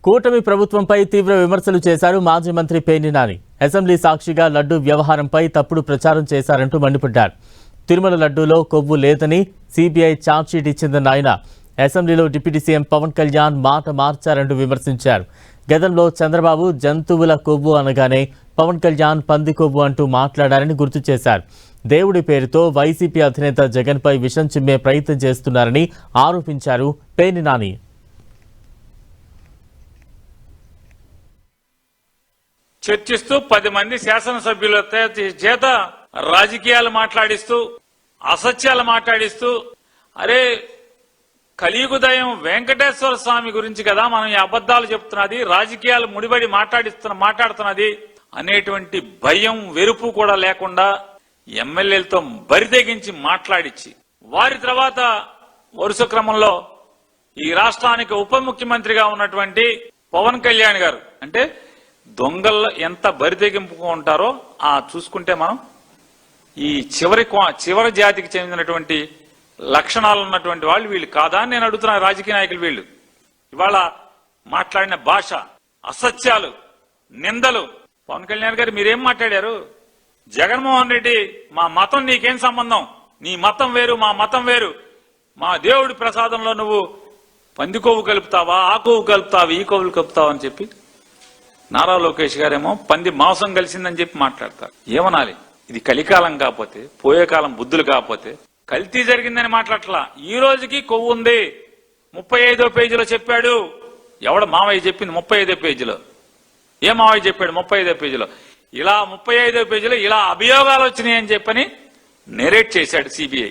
కూటమి ప్రభుత్వంపై తీవ్ర విమర్శలు చేశారు మాజీ మంత్రి పేర్ని నాని. అసెంబ్లీ సాక్షిగా లడ్డూ వ్యవహారంపై తప్పుడు ప్రచారం చేశారంటూ మండిపడ్డారు. తిరుమల లడ్డూలో కొవ్వు లేదని సిబిఐ ఛార్జ్షీట్ ఇచ్చిందన్న ఆయన అసెంబ్లీలో డిప్యూటీ సీఎం పవన్ కళ్యాణ్ మాట మార్చారంటూ విమర్శించారు. గతంలో చంద్రబాబు జంతువుల కొవ్వు అనగానే పవన్ కళ్యాణ్ పంది కొవ్వు అంటూ మాట్లాడారని గుర్తు చేశారు. దేవుడి పేరుతో వైసీపీ అధినేత జగన్పై విషం చిమ్మే ప్రయత్నం చేస్తున్నారని ఆరోపించారు పేర్ని నాని. చర్చిస్తూ 10 మంది శాసనసభ్యుల చేత రాజకీయాలు మాట్లాడిస్తూ అసత్యాలు మాట్లాడిస్తూ అరే కలియుగదయం వెంకటేశ్వర స్వామి గురించి కదా మనం ఈ అబద్ధాలు చెప్తున్నది, రాజకీయాలు ముడిపడి మాట్లాడుతున్నది అనేటువంటి భయం వెరుపు కూడా లేకుండా ఎమ్మెల్యేలతో బరితెగించి మాట్లాడిచ్చి వారి తర్వాత వరుస క్రమంలో ఈ రాష్ట్రానికి ఉప ముఖ్యమంత్రిగా ఉన్నటువంటి పవన్ కళ్యాణ్ గారు అంటే దొంగల్లో ఎంత బరితెగింపుగా ఉంటారో చూసుకుంటే మనం ఈ చివరి జాతికి చెందినటువంటి లక్షణాలు ఉన్నటువంటి వాళ్ళు వీళ్ళు కాదా అని నేను అడుగుతున్నా. రాజకీయ నాయకులు వీళ్ళు ఇవాళ మాట్లాడిన భాష, అసత్యాలు, నిందలు. పవన్ కళ్యాణ్ గారు మీరేం మాట్లాడారు? జగన్మోహన్ రెడ్డి మా మతం నీకేం సంబంధం, నీ మతం వేరు మా మతం వేరు, మా దేవుడి ప్రసాదంలో నువ్వు పంది కొవ్వు కలుపుతావా, ఆ కొవ్వు కలుపుతావా, ఈ కొవ్వులు కలుపుతావా అని చెప్పి నారా లోకేష్ గారేమో పంది మాంసం కలిసిందని చెప్పి మాట్లాడతారు. ఏమనాలి? ఇది కలికాలం కాకపోతే, పోయే కాలం బుద్ధులు కాకపోతే కల్తీ జరిగిందని మాట్లాడట్లా. ఈ రోజుకి కొవ్వు ఉంది. 35వ పేజీలో చెప్పాడు. ఎవడ మావయ్య చెప్పింది 35వ పేజీలో. ఏ మావయ్య చెప్పాడు 35వ పేజీలో? ఇలా 35వ పేజీలో ఇలా అభియోగాలు వచ్చినాయని చెప్పని నెరేట్ చేశాడు సిబిఐ.